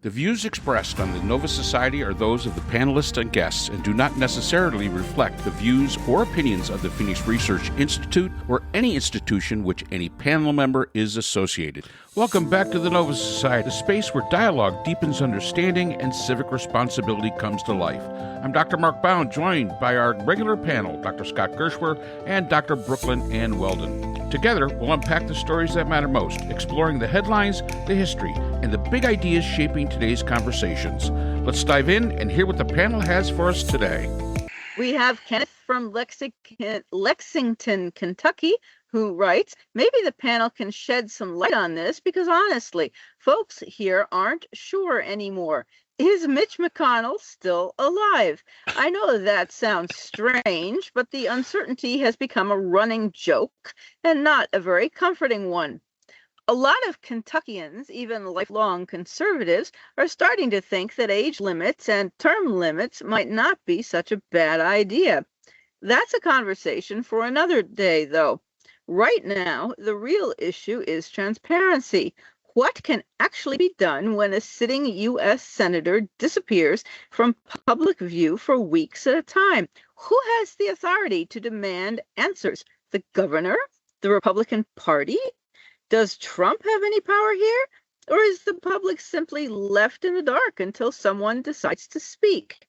The views expressed on the Nova Society are those of the panelists and guests and do not necessarily reflect the views or opinions of the Phoenix Research Institute or any institution which any panel member is associated. Welcome back to the Nova Society, a space where dialogue deepens understanding and civic responsibility comes to life. I'm Dr. Mark Bound, joined by our regular panel, Dr. Scott Gershwer and Dr. Brooklyn Ann Weldon. Together, we'll unpack the stories that matter most, exploring the headlines, the history, and the big ideas shaping today's conversations. Let's dive in and hear what the panel has for us today. We have Keneth from Lexington, Kentucky, who writes, maybe the panel can shed some light on this because honestly, folks here aren't sure anymore. Is Mitch McConnell still alive? I know that sounds strange, but the uncertainty has become a running joke and not a very comforting one. A lot of Kentuckians, even lifelong conservatives, are starting to think that age limits and term limits might not be such a bad idea. That's a conversation for another day, though. Right now, the real issue is transparency. What can actually be done when a sitting U.S. senator disappears from public view for weeks at a time? Who has the authority to demand answers? The governor? The Republican Party? Does Trump have any power here? Or is the public simply left in the dark until someone decides to speak?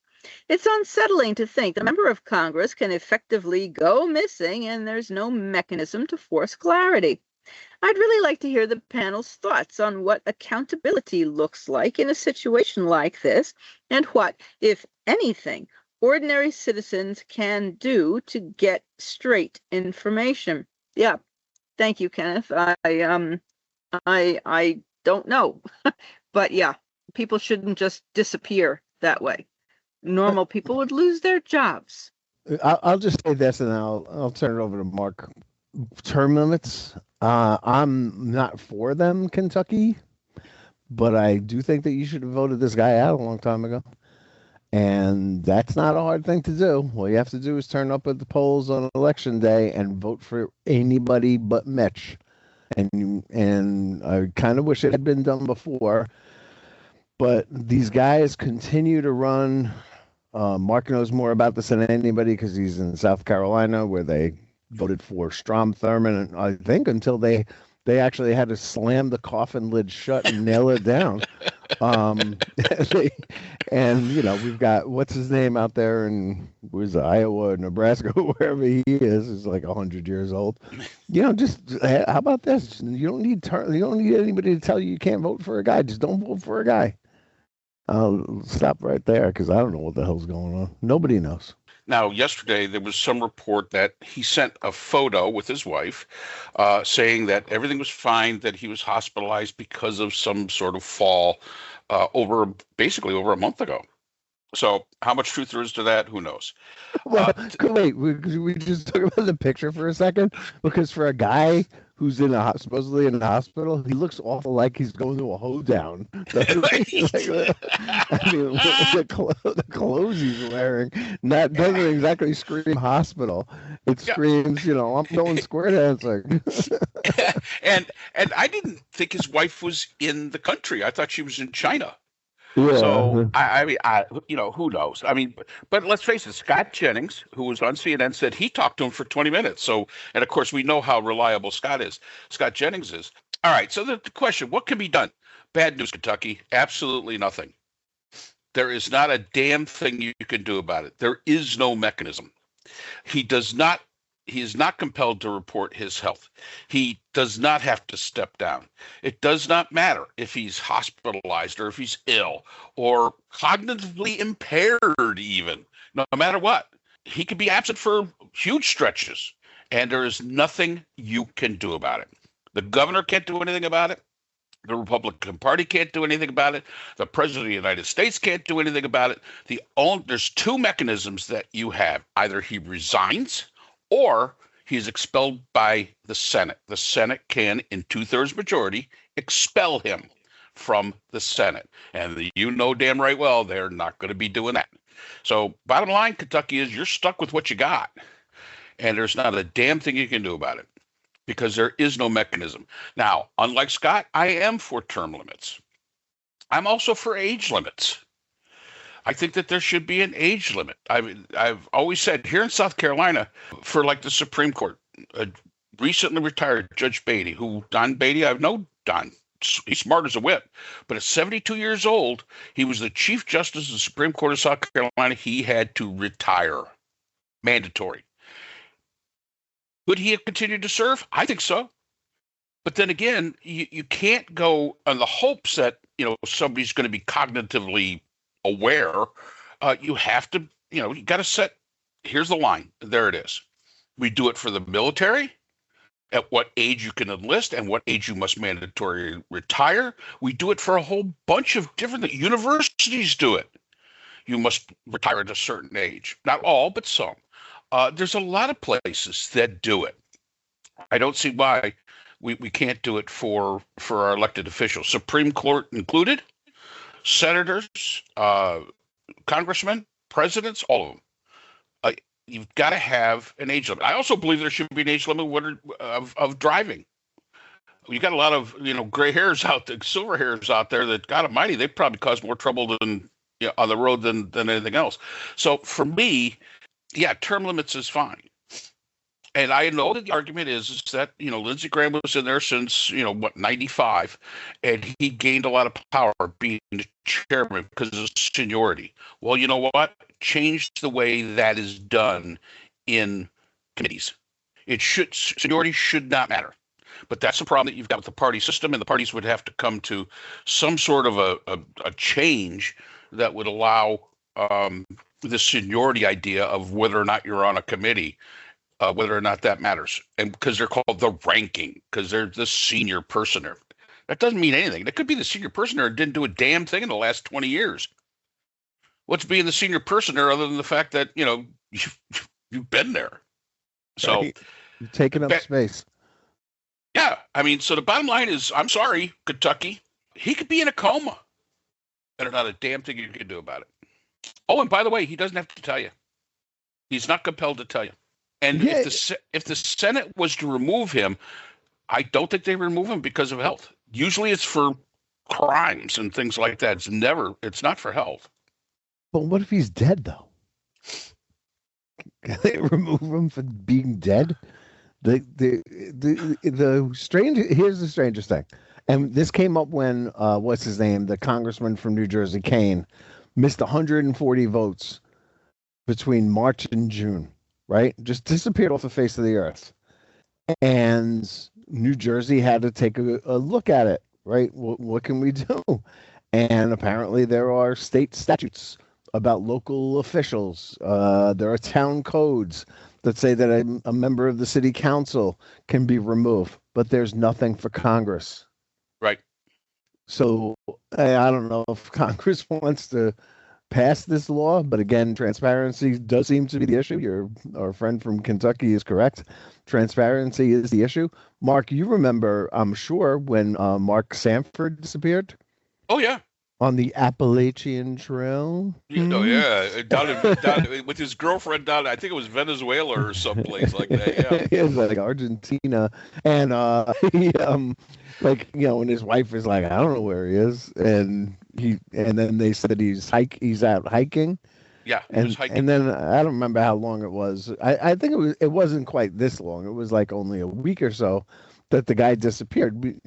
It's unsettling to think that a member of Congress can effectively go missing and there's no mechanism to force clarity. I'd really like to hear the panel's thoughts on what accountability looks like in a situation like this and what, if anything, ordinary citizens can do to get straight information. Yeah. Thank you, Keneth. I don't know, but yeah, people shouldn't just disappear that way. Normal people would lose their jobs. I'll just say this, and I'll turn it over to Mark. Term limits. I'm not for them, Kentucky, but I do think that you should have voted this guy out a long time ago. And that's not a hard thing to do. All you have to do is turn up at the polls on election day and vote for anybody but Mitch. And I kind of wish it had been done before. But these guys continue to run. Mark knows more about this than anybody because he's in South Carolina where they voted for Strom Thurmond. And I think until they actually had to slam the coffin lid shut and nail it down. And we've got what's his name out there in Iowa, Nebraska, wherever he is. He's like 100 years old. Just how about this? You don't need anybody to tell you you can't vote for a guy. Just don't vote for a guy. I'll stop right there because I don't know what the hell's going on. Nobody knows. Now, yesterday, there was some report that he sent a photo with his wife saying that everything was fine, that he was hospitalized because of some sort of fall basically over a month ago. So how much truth there is to that, who knows? Well, wait, we just talk about the picture for a second? Because for a guy who's supposedly in the hospital, he looks awful like he's going to a hoedown. The clothes he's wearing doesn't exactly scream hospital. It screams, I'm going square dancing. and I didn't think his wife was in the country. I thought she was in China. Yeah. So I mean, who knows? I mean, but let's face it. Scott Jennings, who was on CNN, said he talked to him for 20 minutes. So, and of course, we know how reliable Scott Jennings is. All right. So the question: what can be done? Bad news, Kentucky. Absolutely nothing. There is not a damn thing you can do about it. There is no mechanism. He is not compelled to report his health. He does not have to step down. It does not matter if he's hospitalized or if he's ill or cognitively impaired even. No matter what. He could be absent for huge stretches, and there is nothing you can do about it. The governor can't do anything about it. The Republican Party can't do anything about it. The President of the United States can't do anything about it. There's two mechanisms that you have. Either he resigns or he's expelled by the Senate. The Senate can, in 2/3 majority, expel him from the Senate. And you know damn right well they're not going to be doing that. So bottom line, Kentucky, is you're stuck with what you got. And there's not a damn thing you can do about it because there is no mechanism. Now, unlike Scott, I am for term limits. I'm also for age limits. I think that there should be an age limit. I've always said here in South Carolina, for like the Supreme Court, a recently retired Judge Beatty, Don Beatty, I know Don. He's smart as a whip, but at 72 years old, he was the Chief Justice of the Supreme Court of South Carolina. He had to retire, mandatory. Could he have continued to serve? I think so. But then again, you can't go on the hopes that somebody's going to be cognitively aware. You have to, you got to set. Here's the line. There it is. We do it for the military. At what age you can enlist and what age you must mandatorily retire. We do it for a whole bunch of different universities. Do it. You must retire at a certain age. Not all, but some. There's a lot of places that do it. I don't see why we can't do it for our elected officials, Supreme Court included, senators, congressmen, presidents, all of them. You've got to have an age limit. I also believe there should be an age limit of driving. You got a lot of gray hairs out there, silver hairs out there that, God Almighty, they probably cause more trouble than on the road than anything else. So for me, yeah, term limits is fine. And I know that the argument is that Lindsey Graham was in there since 95, and he gained a lot of power being the chairman because of seniority. Well, you know what? Change the way that is done in committees. Seniority should not matter. But that's the problem that you've got with the party system, and the parties would have to come to some sort of a change that would allow the seniority idea of whether or not you're on a committee. Whether or not that matters. And because they're called the ranking, because they're the senior person there. That doesn't mean anything. That could be the senior person there didn't do a damn thing in the last 20 years. What's being the senior person there other than the fact that, you've been there? So right. You're taking up space. Yeah. I mean, so the bottom line is, I'm sorry, Kentucky, he could be in a coma. And there's not a damn thing you can do about it. Oh, and by the way, he doesn't have to tell you. He's not compelled to tell you. And Yeah. if the Senate was to remove him, I don't think they remove him because of health. Usually it's for crimes and things like that. It's not for health. But what if he's dead, though? Can they remove him for being dead? Here's the strangest thing. And this came up when, what's his name? The congressman from New Jersey, Kane, missed 140 votes between March and June. Right? Just disappeared off the face of the earth. And New Jersey had to take a look at it, right? What can we do? And apparently there are state statutes about local officials. There are town codes that say that a member of the city council can be removed, but there's nothing for Congress. Right. So I don't know if Congress wants to pass this law, but again, transparency does seem to be the issue. Our friend from Kentucky is correct. Transparency is the issue. Mark, you remember, I'm sure, when Mark Sanford disappeared? Oh, yeah. On the Appalachian Trail? Yeah. Down with his girlfriend down, I think it was Venezuela or someplace like that, yeah. It was like Argentina. And and his wife is like, I don't know where he is. And then they said he's out hiking. Yeah, and then I don't remember how long it was. I think it wasn't quite this long. It was like only a week or so that the guy disappeared.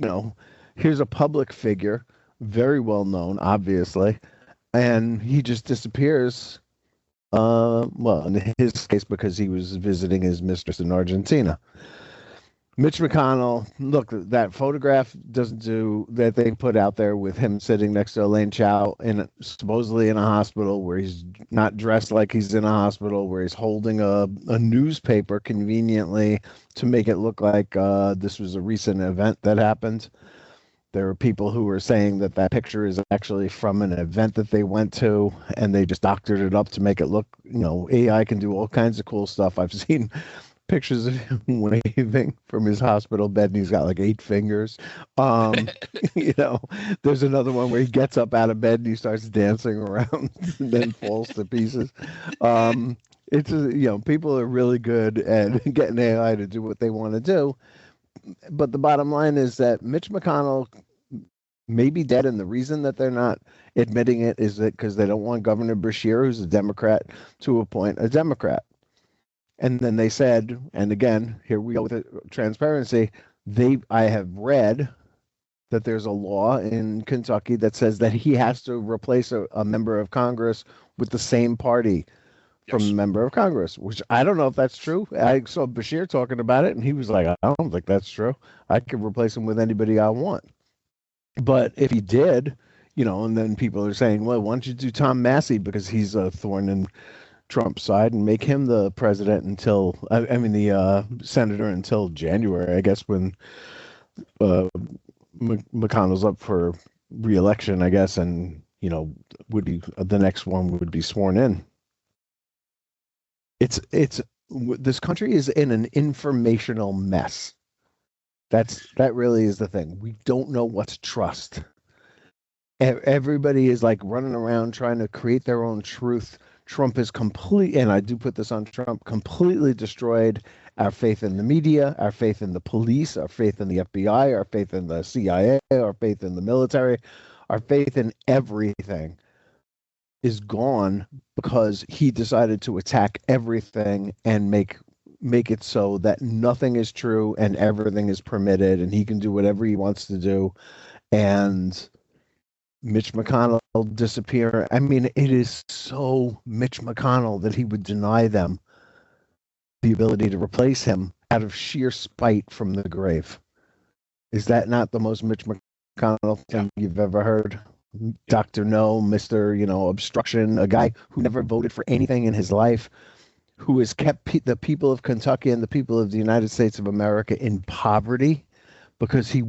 Here's a public figure, very well known, obviously, and he just disappears. In his case, because he was visiting his mistress in Argentina. Mitch McConnell, look, that photograph that they put out there with him sitting next to Elaine Chao supposedly in a hospital where he's not dressed like he's in a hospital, where he's holding a newspaper conveniently to make it look like this was a recent event that happened. There are people who were saying that picture is actually from an event that they went to, and they just doctored it up to make it look, AI can do all kinds of cool stuff. I've seen pictures of him waving from his hospital bed, and he's got like 8 fingers. There's another one where he gets up out of bed and he starts dancing around and then falls to pieces. People are really good at getting AI to do what they want to do. But the bottom line is that Mitch McConnell maybe dead. And the reason that they're not admitting it is that because they don't want Governor Beshear, who's a Democrat, to appoint a Democrat. And then they said, and again, here we go with transparency. I have read that there's a law in Kentucky that says that he has to replace a member of Congress with the same party from a member of Congress, which I don't know if that's true. I saw Bashir talking about it, and he was like, I don't think that's true. I could replace him with anybody I want. But if he did, and then people are saying, well, why don't you do Tom Massey because he's a thorn in Trump's side and make him the president until, the senator until January, I guess, when McConnell's up for re-election, I guess, and, would be the next one would be sworn in. This country is in an informational mess. That really is the thing. We don't know what to trust. Everybody is like running around trying to create their own truth. Trump is and I do put this on Trump, completely destroyed our faith in the media, our faith in the police, our faith in the FBI, our faith in the CIA, our faith in the military, our faith in everything is gone because he decided to attack everything and make it so that nothing is true and everything is permitted and he can do whatever he wants to do. And Mitch McConnell disappear. I mean, it is so Mitch McConnell that he would deny them the ability to replace him out of sheer spite from the grave. Is that not the most Mitch McConnell thing you've ever heard? Dr. No, Mr. Obstruction, a guy who never voted for anything in his life, who has kept the people of Kentucky and the people of the United States of America in poverty because he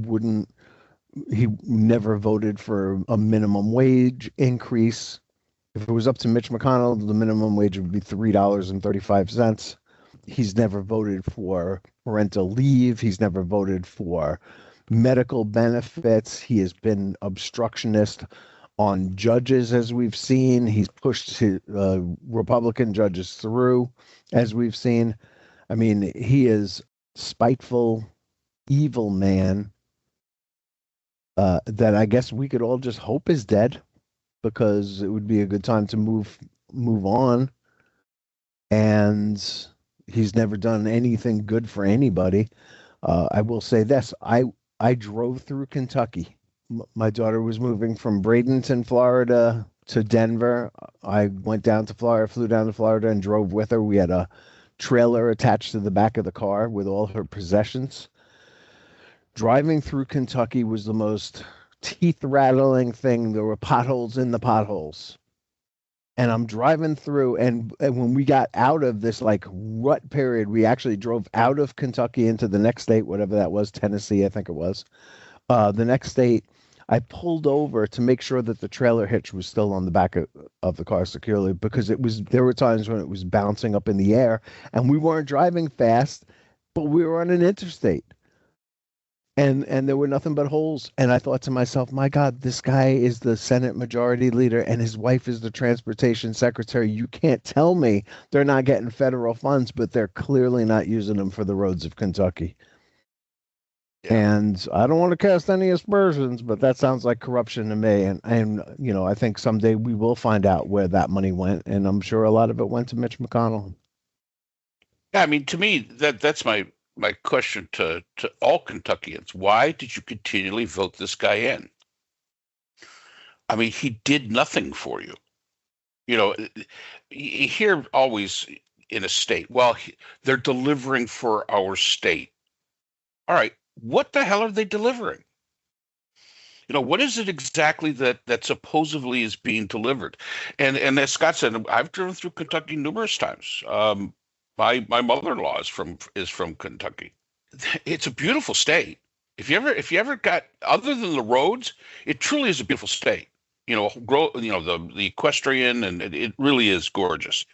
never voted for a minimum wage increase. If it was up to Mitch McConnell, the minimum wage would be $3.35. He's never voted for parental leave. He's never voted for medical benefits. He has been obstructionist on judges, as we've seen. He's pushed Republican judges through, as we've seen. I mean, he is spiteful, evil man that I guess we could all just hope is dead, because it would be a good time to move on. And he's never done anything good for anybody. I will say this. I drove through Kentucky. My daughter was moving from Bradenton, Florida to Denver. I went down to Florida, flew down to Florida and drove with her. We had a trailer attached to the back of the car with all her possessions. Driving through Kentucky was the most teeth-rattling thing. There were potholes in the potholes. And I'm driving through, and when we got out of this like rut period, we actually drove out of Kentucky into the next state, whatever that was, Tennessee, I think it was. The next state, I pulled over to make sure that the trailer hitch was still on the back of the car securely, because there were times when it was bouncing up in the air, and we weren't driving fast, but we were on an interstate. And there were nothing but holes. And I thought to myself, my God, this guy is the Senate Majority Leader and his wife is the Transportation Secretary. You can't tell me they're not getting federal funds, but they're clearly not using them for the roads of Kentucky. Yeah. And I don't want to cast any aspersions, but that sounds like corruption to me. And I think someday we will find out where that money went. And I'm sure a lot of it went to Mitch McConnell. Yeah, I mean, to me, that's my question to all Kentuckians. Why did you continually vote this guy in? I mean, he did nothing for you. You hear always in a state, well, they're delivering for our state. All right, what the hell are they delivering? What is it exactly that supposedly is being delivered? And as Scott said, I've driven through Kentucky numerous times. My mother-in-law is from Kentucky. It's a beautiful state. If you ever got, other than the roads, it truly is a beautiful state. The equestrian, and it really is gorgeous.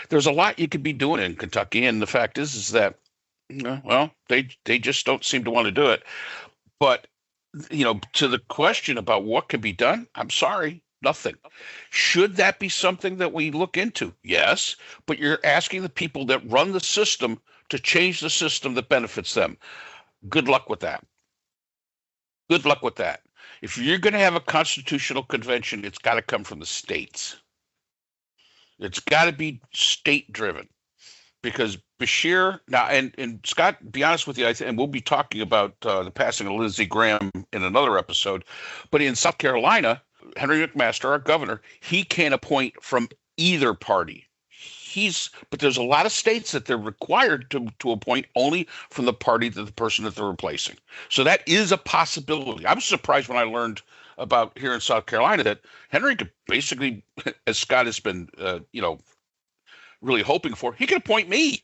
There's a lot you could be doing in Kentucky, and the fact is that, well, they just don't seem to want to do it. But to the question about what can be done, I'm sorry. Nothing. Should that be something that we look into? Yes, but you're asking the people that run the system to change the system that benefits them. Good luck with that. Good luck with that. If you're going to have a constitutional convention, it's got to come from the states. It's got to be state-driven. Because Bashir now, and Scott, be honest with you, and we'll be talking about the passing of Lindsey Graham in another episode. But in South Carolina, Henry McMaster, our governor, he can't appoint from either party. But there's a lot of states that they're required to appoint only from the party that the person that they're replacing. So that is a possibility. I was surprised when I learned about here in South Carolina that Henry could basically, as Scott has been, really hoping for, he could appoint me.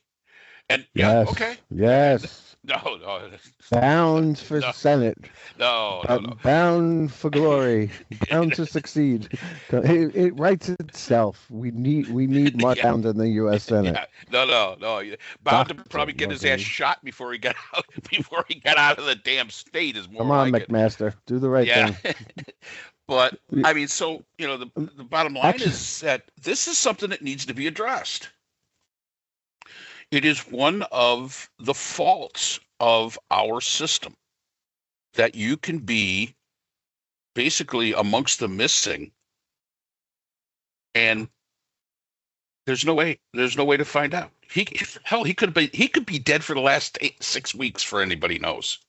And yes, yeah, okay. Yes. No. Bound for Senate. No. Bound for glory. Bound to succeed. It writes itself. We need Mark Bound in the U.S. Senate. Yeah. No. Bound to probably get his ass shot before he got out. Before he got out of the damn state is more. Come on, like McMaster. Do the right thing. But I mean, so the bottom line is that this is something that needs to be addressed. It is one of the faults of our system that you can be basically amongst the missing, and there's no way to find out. He could be dead for the last 6 weeks for anybody knows.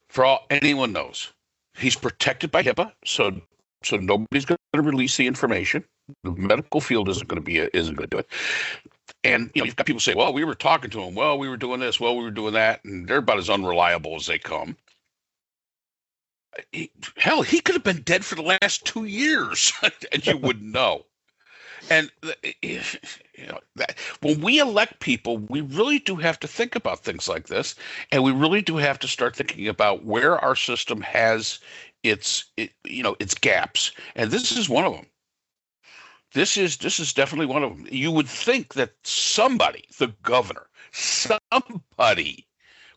For all anyone knows. He's protected by HIPAA, so nobody's going to release the information. The medical field isn't going to do it. And you've got people say, "Well, we were talking to him. Well, we were doing this. Well, we were doing that," and they're about as unreliable as they come. He could have been dead for the last 2 years, and you wouldn't know. And when we elect people, we really do have to think about things like this, and we really do have to start thinking about where our system has its gaps, and this is one of them. This is definitely one of them. You would think that somebody, the governor, somebody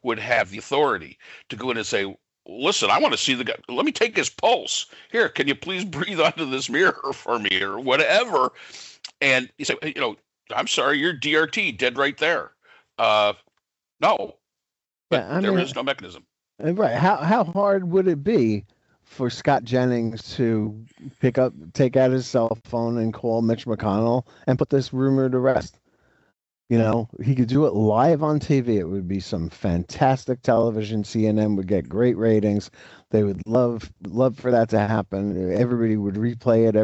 would have the authority to go in and say, "Listen, I want to see the guy. Let me take his pulse. Here, can you please breathe onto this mirror for me," or whatever? And you say, "I'm sorry, you're DRT, dead right there." No, but there is no mechanism. Right? How hard would it be for Scott Jennings to take out his cell phone and call Mitch McConnell and put this rumor to rest? He could do it live on TV. It would be some fantastic television. CNN would get great ratings. They would love for that to happen. Everybody would replay it.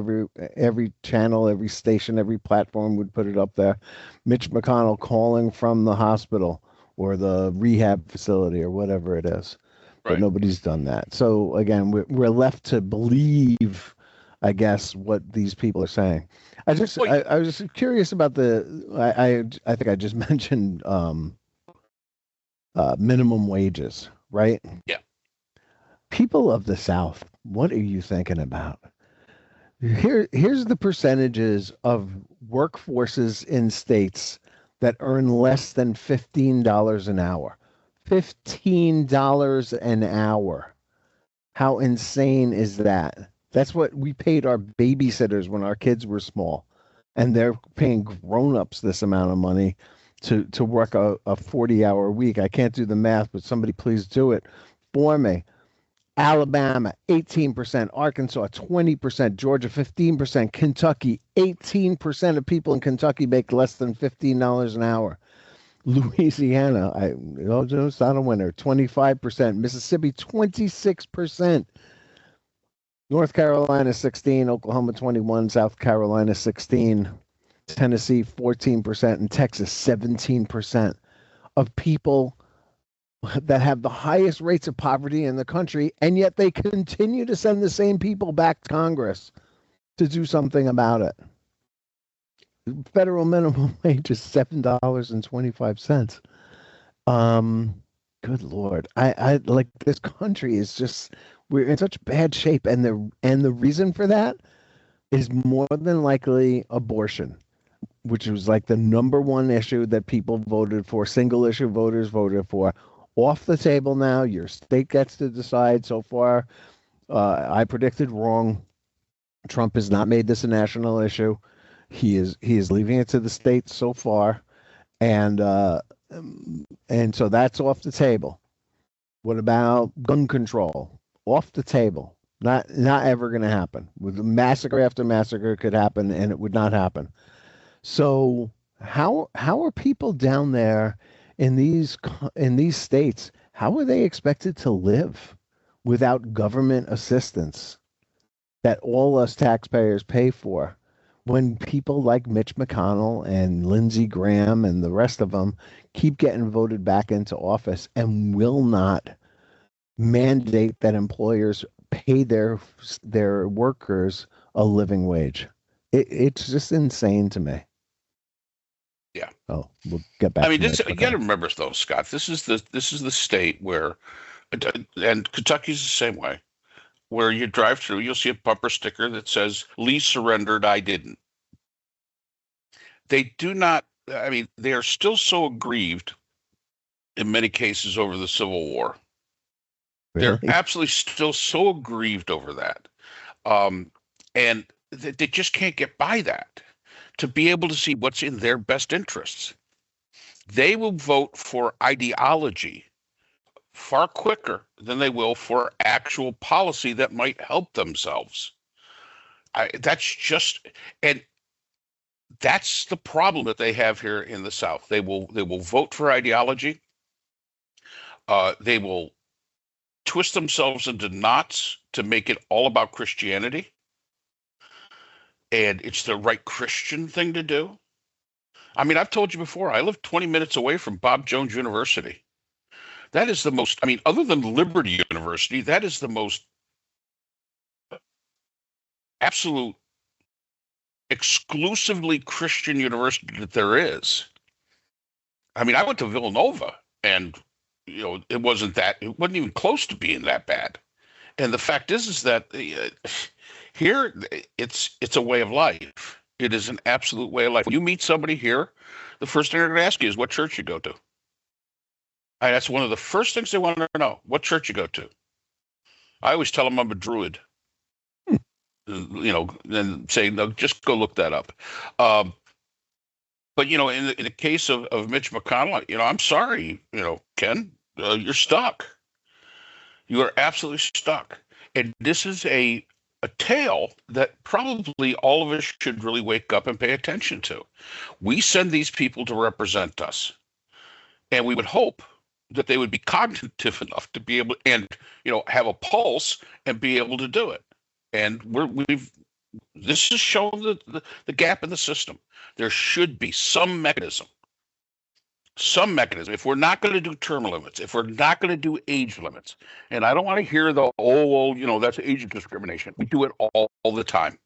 Every channel, every station, every platform would put it up there. Mitch McConnell calling from the hospital or the rehab facility or whatever it is. But nobody's done that. So again, we're left to believe, I guess, what these people are saying. I was curious about I think I just mentioned minimum wages, right? Yeah. People of the South, what are you thinking about? Here's the percentages of workforces in states that earn less than $15 an hour. $15 an hour. How insane is that? That's what we paid our babysitters when our kids were small. And they're paying grown-ups this amount of money to work a 40-hour week. I can't do the math, but somebody please do it for me. Alabama, 18%. Arkansas, 20%. Georgia, 15%. Kentucky, 18% of people in Kentucky make less than $15 an hour. Louisiana, it's not a winner, 25%. Mississippi, 26%. North Carolina, 16. Oklahoma, 21. South Carolina, 16. Tennessee, 14%. And Texas, 17% of people that have the highest rates of poverty in the country, and yet they continue to send the same people back to Congress to do something about it. Federal minimum wage is $7.25. Good Lord. I like, this country is just, we're in such bad shape, and the reason for that is more than likely abortion, which was like the number one issue that people voted for, single issue voters voted for. Off the table now. Your state gets to decide. So far, I predicted wrong. Trump has not made this a national issue. He is leaving it to the states so far, and so that's off the table. What about gun control? off the table. Not ever going to happen. With massacre after massacre could happen, and it would not happen. So how are people down there in these states? How are they expected to live without government assistance that all us taxpayers pay for? When people like Mitch McConnell and Lindsey Graham and the rest of them keep getting voted back into office and will not mandate that employers pay their workers a living wage. It's just insane to me. Yeah. Oh, we'll get back. I mean, you got to remember though, Scott. This is the state where, and Kentucky's the same way, where you drive through, you'll see a bumper sticker that says "Lee surrendered, I didn't." They do not. I mean, they are still so aggrieved in many cases over the Civil War. Really? They're absolutely still so aggrieved over that. And they just can't get by that to be able to see what's in their best interests. They will vote for ideology far quicker than they will for actual policy that might help themselves. That's the problem that they have here in the South. They will vote for ideology. They will twist themselves into knots to make it all about Christianity. And it's the right Christian thing to do. I mean, I've told you before, I live 20 minutes away from Bob Jones University. That is the most, I mean, other than Liberty University, that is the most absolute exclusively Christian university that there is. I mean, I went to Villanova, and it wasn't even close to being that bad. And the fact is that here it's a way of life. It is an absolute way of life. When you meet somebody here, the first thing they're going to ask you is what church you go to. That's one of the first things they want to know, what church you go to. I always tell them I'm a Druid. And say, no, just go look that up. But, in the case of Mitch McConnell, I'm sorry, Ken, you're stuck. You are absolutely stuck. And this is a tale that probably all of us should really wake up and pay attention to. We send these people to represent us. And we would hope that they would be cognitive enough to be able and, have a pulse and be able to do it. And this has shown the gap in the system. There should be some mechanism. If we're not going to do term limits, if we're not going to do age limits, and I don't want to hear that's age discrimination. We do it all the time.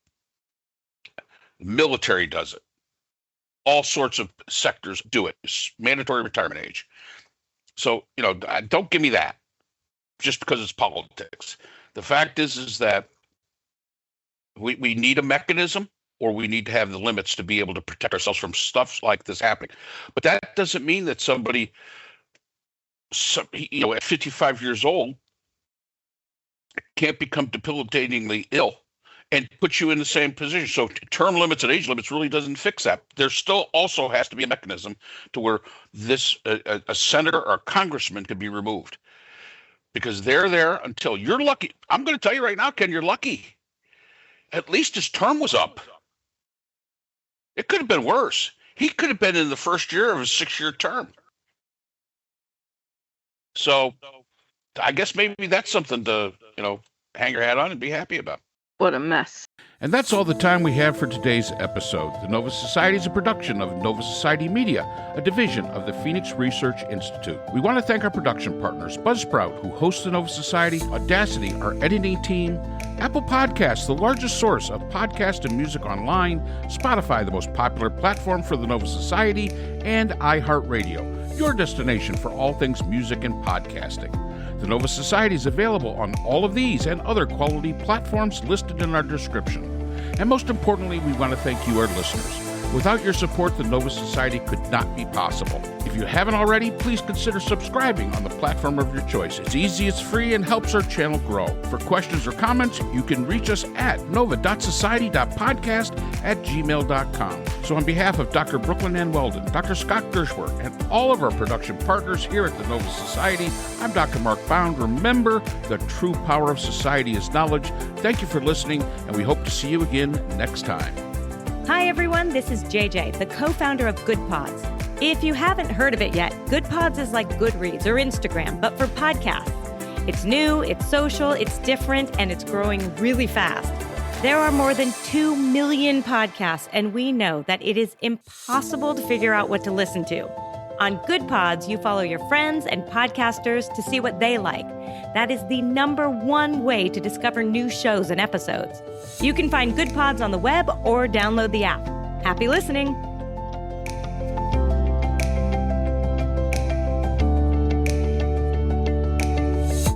The military does it. All sorts of sectors do it. It's mandatory retirement age. So, don't give me that just because it's politics. The fact is that we need a mechanism, or we need to have the limits to be able to protect ourselves from stuff like this happening. But that doesn't mean that somebody, at 55 years old can't become debilitatingly ill and put you in the same position. So term limits and age limits really doesn't fix that. There still also has to be a mechanism to where a senator or a congressman can be removed, because they're there until you're lucky. I'm going to tell you right now, Ken, you're lucky. At least his term was up. It could have been worse. He could have been in the first year of a 6-year term. So I guess maybe that's something to, hang your hat on and be happy about. What a mess. And that's all the time we have for today's episode. The Nova Society is a production of Nova Society Media, a division of the Phoenix Research Institute. We want to thank our production partners, Buzzsprout, who hosts the Nova Society, Audacity, our editing team, Apple Podcasts, the largest source of podcast and music online, Spotify, the most popular platform for the Nova Society, and iHeartRadio, your destination for all things music and podcasting. The Nova Society is available on all of these and other quality platforms listed in our description. And most importantly, we want to thank you, our listeners. Without your support, the Nova Society could not be possible. If you haven't already, please consider subscribing on the platform of your choice. It's easy, it's free, and helps our channel grow. For questions or comments, you can reach us at nova.society.podcast@gmail.com. So on behalf of Dr. Brooklyn Ann Weldon, Dr. Scott Gershworth, and all of our production partners here at the Nova Society, I'm Dr. Mark Bound. Remember, the true power of society is knowledge. Thank you for listening, and we hope to see you again next time. Hi, everyone. This is JJ, the co-founder of Good Pods. If you haven't heard of it yet, Good Pods is like Goodreads or Instagram, but for podcasts. It's new, it's social, it's different, and it's growing really fast. There are more than 2 million podcasts, and we know that it is impossible to figure out what to listen to. On Good Pods, you follow your friends and podcasters to see what they like. That is the #1 way to discover new shows and episodes. You can find Good Pods on the web or download the app. Happy listening!